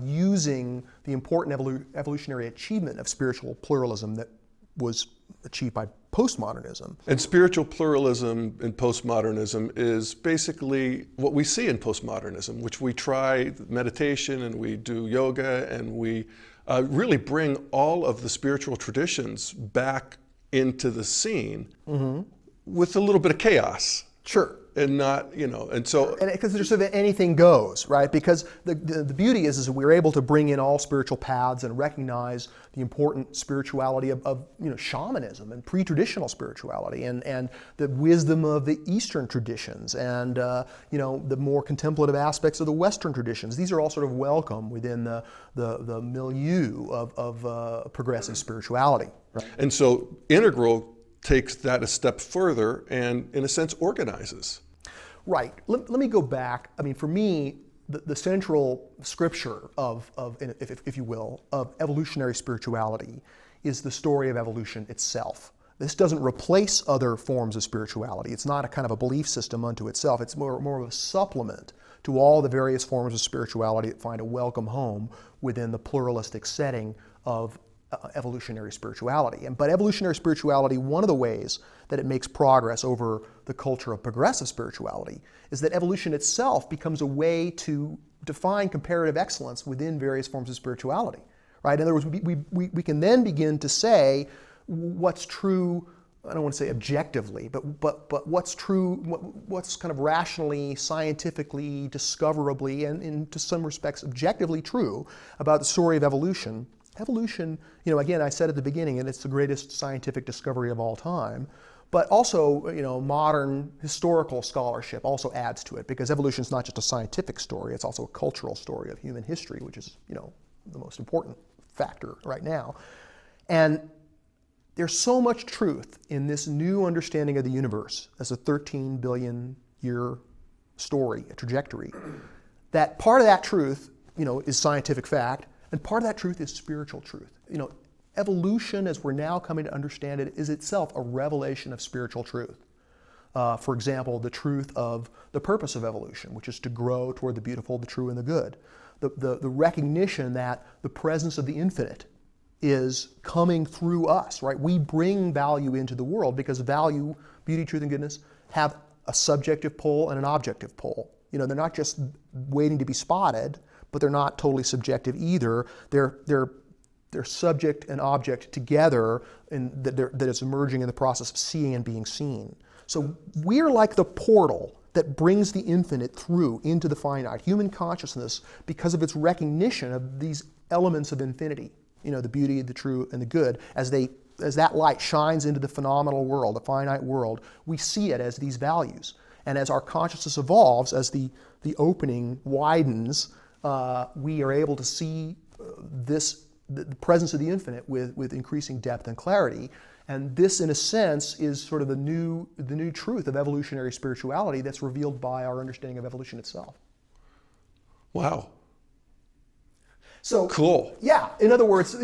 Speaker 2: using the important evolutionary achievement of spiritual pluralism that was achieved by postmodernism.
Speaker 1: And spiritual pluralism in postmodernism is basically what we see in postmodernism, which we try meditation and we do yoga and we really bring all of the spiritual traditions back into the scene with a little bit of chaos.
Speaker 2: Sure.
Speaker 1: And not, and so...
Speaker 2: And because there's sort of anything goes, right? Because the beauty is that we're able to bring in all spiritual paths and recognize the important spirituality of shamanism and pre-traditional spirituality and the wisdom of the Eastern traditions and, the more contemplative aspects of the Western traditions. These are all sort of welcome within the milieu of progressive spirituality,
Speaker 1: And so integral takes that a step further and, in a sense, organizes.
Speaker 2: Right. Let me go back. I mean, for me, the central scripture if you will, of evolutionary spirituality is the story of evolution itself. This doesn't replace other forms of spirituality. It's not a kind of a belief system unto itself. It's more of a supplement to all the various forms of spirituality that find a welcome home within the pluralistic setting of evolutionary spirituality. But evolutionary spirituality, one of the ways that it makes progress over the culture of progressive spirituality is that evolution itself becomes a way to define comparative excellence within various forms of spirituality. Right? In other words, we can then begin to say what's true, I don't want to say objectively, but what's true, what's kind of rationally, scientifically, discoverably, and in to some respects objectively true about the story of evolution. Evolution, again, I said at the beginning, and it's the greatest scientific discovery of all time, but also, modern historical scholarship also adds to it, because evolution is not just a scientific story, it's also a cultural story of human history, which is, the most important factor right now. And there's so much truth in this new understanding of the universe as a 13 billion year story, a trajectory, that part of that truth, is scientific fact, and part of that truth is spiritual truth. Evolution, as we're now coming to understand it, is itself a revelation of spiritual truth. For example, the truth of the purpose of evolution, which is to grow toward the beautiful, the true, and the good. The recognition that the presence of the infinite is coming through us, right? We bring value into the world because value, beauty, truth, and goodness have a subjective pole and an objective pole. They're not just waiting to be spotted, but they're not totally subjective either. They're subject and object together, and that is emerging in the process of seeing and being seen. So we're like the portal that brings the infinite through into the finite. Human consciousness, because of its recognition of these elements of infinity, the beauty, the true, and the good, as that light shines into the phenomenal world, the finite world, we see it as these values. And as our consciousness evolves, as the opening widens, we are able to see the presence of the infinite with increasing depth and clarity. And this, in a sense, is sort of the new truth of evolutionary spirituality that's revealed by our understanding of evolution itself.
Speaker 1: Wow.
Speaker 2: So
Speaker 1: cool.
Speaker 2: Yeah. In other words,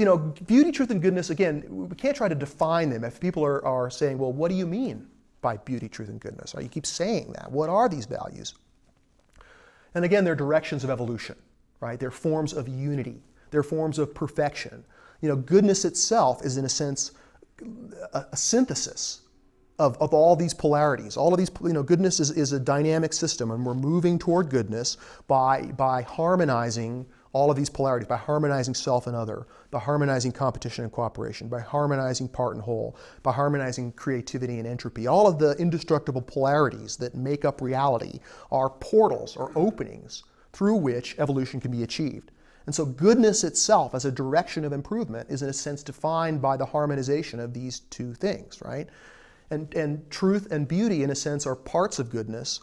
Speaker 2: beauty, truth, and goodness, again, we can't try to define them. If people are saying, well, what do you mean by beauty, truth, and goodness? You keep saying that. What are these values? And again, they're directions of evolution, right? They're forms of unity. They're forms of perfection. Goodness itself is, in a sense, a synthesis of all these polarities. All of these, goodness is a dynamic system, and we're moving toward goodness by harmonizing all of these polarities, by harmonizing self and other, by harmonizing competition and cooperation, by harmonizing part and whole, by harmonizing creativity and entropy. All of the indestructible polarities that make up reality are portals or openings through which evolution can be achieved. And so goodness itself as a direction of improvement is, in a sense, defined by the harmonization of these two things, right? And truth and beauty, in a sense, are parts of goodness.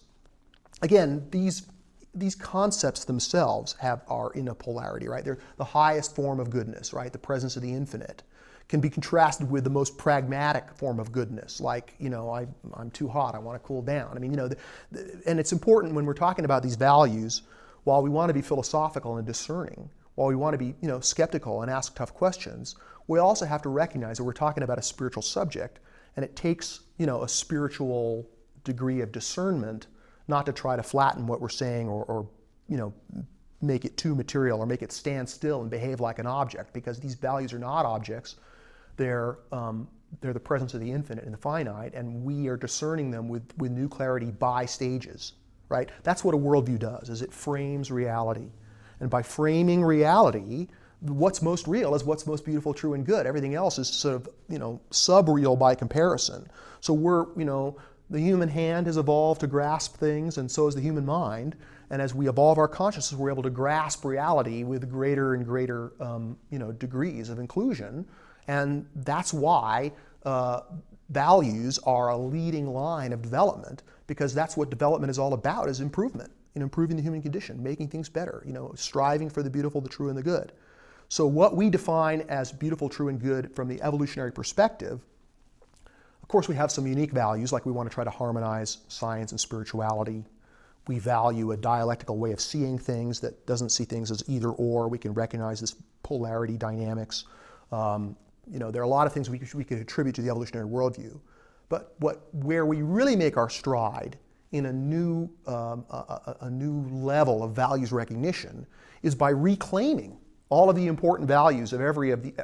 Speaker 2: Again, these concepts themselves are in a polarity, right? They're the highest form of goodness, right? The presence of the infinite can be contrasted with the most pragmatic form of goodness, like, I'm too hot, I want to cool down. And it's important when we're talking about these values, while we want to be philosophical and discerning, while we want to be, skeptical and ask tough questions, we also have to recognize that we're talking about a spiritual subject, and it takes, a spiritual degree of discernment not to try to flatten what we're saying or make it too material or make it stand still and behave like an object, because these values are not objects. They're the presence of the infinite and the finite, and we are discerning them with new clarity by stages. Right? That's what a worldview does, is it frames reality. And by framing reality, what's most real is what's most beautiful, true, and good. Everything else is sort of, sub-real by comparison. So the human hand has evolved to grasp things, and so has the human mind. And as we evolve our consciousness, we're able to grasp reality with greater and greater, degrees of inclusion. And that's why values are a leading line of development, because that's what development is all about, is improvement, improving the human condition, making things better, striving for the beautiful, the true, and the good. So what we define as beautiful, true, and good from the evolutionary perspective, of course we have some unique values, like we want to try to harmonize science and spirituality. We value a dialectical way of seeing things that doesn't see things as either or. We can recognize this polarity dynamics. There are a lot of things we could attribute to the evolutionary worldview. But where we really make our stride in a new level of values recognition is by reclaiming all of the important values of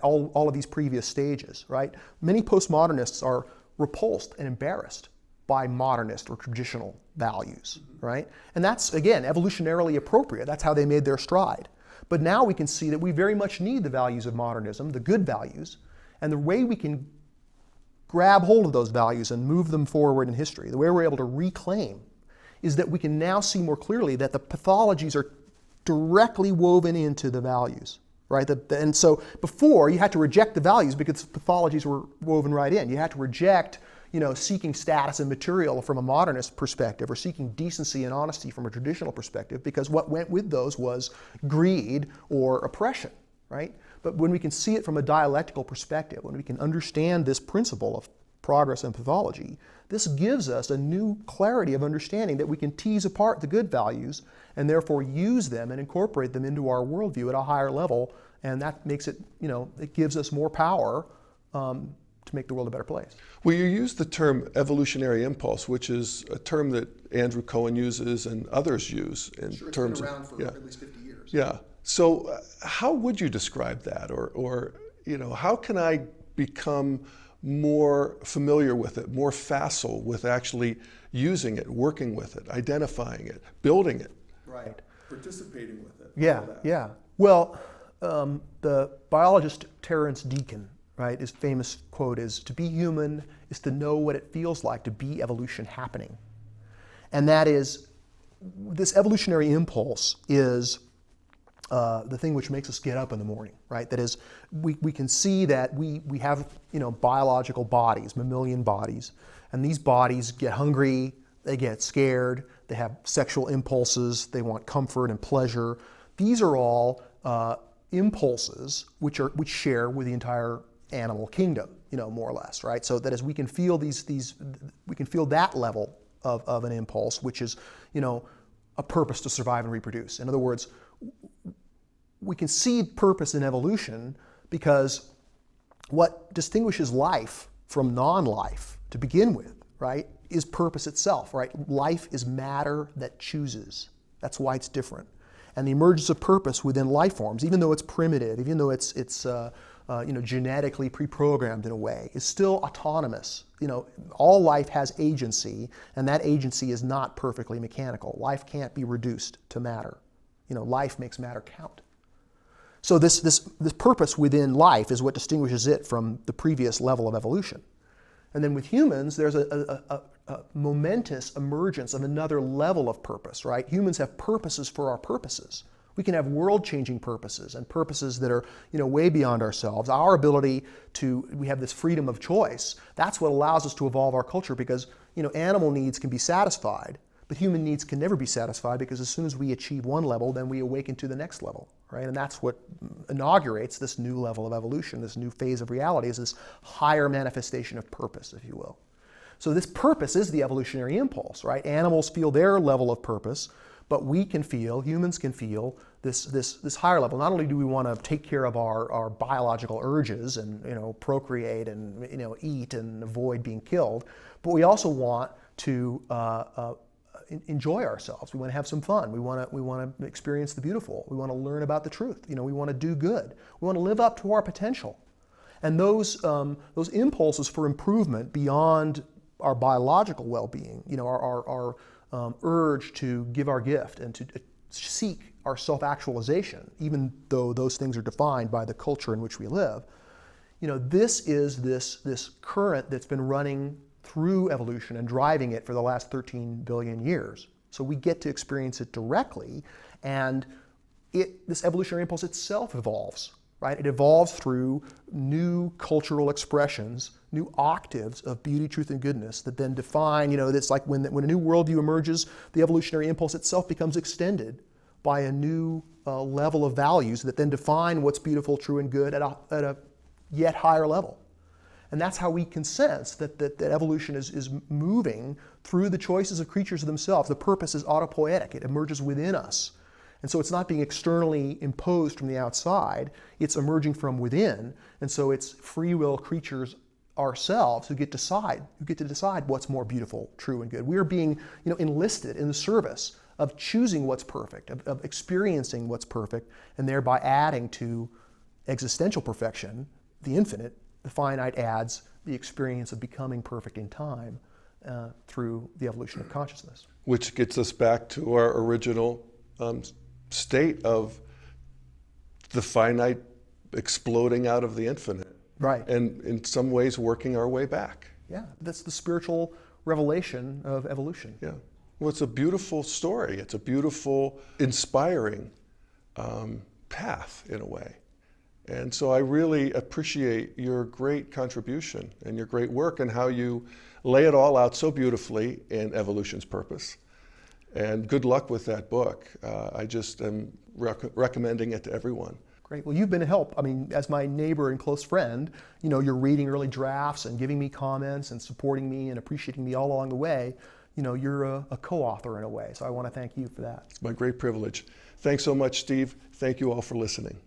Speaker 2: all of these previous stages, right? Many postmodernists are repulsed and embarrassed by modernist or traditional values, right? And that's, again, evolutionarily appropriate. That's how they made their stride. But now we can see that we very much need the values of modernism, the good values, and the way we can grab hold of those values and move them forward in history, the way we're able to reclaim, is that we can now see more clearly that the pathologies are directly woven into the values, right? And so before, you had to reject the values because pathologies were woven right in. You had to reject, seeking status and material from a modernist perspective, or seeking decency and honesty from a traditional perspective, because what went with those was greed or oppression, right? But when we can see it from a dialectical perspective, when we can understand this principle of progress and pathology, this gives us a new clarity of understanding that we can tease apart the good values and therefore use them and incorporate them into our worldview at a higher level, and that makes it, it gives us more power to make the world a better place.
Speaker 1: Well, you use the term evolutionary impulse, which is a term that Andrew Cohen uses and others use in terms
Speaker 2: it's been around for
Speaker 1: of,
Speaker 2: at least 50 years.
Speaker 1: Yeah. So how would you describe that, or how can I become more familiar with it, more facile with actually using it, working with it, identifying it, building it,
Speaker 2: right,
Speaker 1: participating with it?
Speaker 2: Yeah. Well, the biologist Terence Deacon, right, his famous quote is, "To be human is to know what it feels like to be evolution happening." And that is, this evolutionary impulse is the thing which makes us get up in the morning, right? That is, we can see that we have, biological bodies, mammalian bodies, and these bodies get hungry, they get scared, they have sexual impulses, they want comfort and pleasure. These are all impulses which share with the entire animal kingdom, more or less, right? So that as we can feel we can feel that level of an impulse, which is, a purpose to survive and reproduce. In other words, we can see purpose in evolution because what distinguishes life from non-life to begin with, right, is purpose itself, right? Life is matter that chooses. That's why it's different. And the emergence of purpose within life forms, even though it's primitive, even though it's genetically pre-programmed in a way, is still autonomous. All life has agency, and that agency is not perfectly mechanical. Life can't be reduced to matter. Life makes matter count. So this purpose within life is what distinguishes it from the previous level of evolution. And then with humans, there's a momentous emergence of another level of purpose, right? Humans have purposes for our purposes. We can have world-changing purposes and purposes that are, way beyond ourselves. Our ability we have this freedom of choice. That's what allows us to evolve our culture, because, animal needs can be satisfied, but human needs can never be satisfied, because as soon as we achieve one level, then we awaken to the next level, right? And that's what inaugurates this new level of evolution, this new phase of reality, is this higher manifestation of purpose, if you will. So this purpose is the evolutionary impulse, right? Animals feel their level of purpose, but humans can feel this higher level. Not only do we want to take care of our biological urges and procreate and eat and avoid being killed, but we also want to enjoy ourselves. We want to have some fun. We want to experience the beautiful. We want to learn about the truth. We want to do good. We want to live up to our potential. And those impulses for improvement beyond our biological well-being, our urge to give our gift and to seek our self-actualization, even though those things are defined by the culture in which we live, this is this current that's been running through evolution and driving it for the last 13 billion years. So we get to experience it directly, and this evolutionary impulse itself evolves, right? It evolves through new cultural expressions, new octaves of beauty, truth, and goodness that then define, it's like when a new worldview emerges, the evolutionary impulse itself becomes extended by a new level of values that then define what's beautiful, true, and good at a yet higher level. And that's how we can sense that evolution is moving through the choices of creatures themselves. The purpose is autopoietic. It emerges within us. And so it's not being externally imposed from the outside. It's emerging from within. And so it's free will creatures ourselves who get to decide what's more beautiful, true, and good. We are being, enlisted in the service of choosing what's perfect, of experiencing what's perfect, and thereby adding to existential perfection, the infinite. The finite adds the experience of becoming perfect in time through the evolution of consciousness.
Speaker 1: Which gets us back to our original state of the finite exploding out of the infinite.
Speaker 2: Right.
Speaker 1: And in some ways working our way back.
Speaker 2: Yeah, that's the spiritual revelation of evolution.
Speaker 1: Yeah. Well, it's a beautiful story. It's a beautiful, inspiring path in a way. And so I really appreciate your great contribution and your great work and how you lay it all out so beautifully in Evolution's Purpose. And good luck with that book. I just am recommending it to everyone.
Speaker 2: Great. Well, you've been a help. I mean, as my neighbor and close friend, you're reading early drafts and giving me comments and supporting me and appreciating me all along the way. You're a co-author in a way. So I want to thank you for that.
Speaker 1: It's my great privilege. Thanks so much, Steve. Thank you all for listening.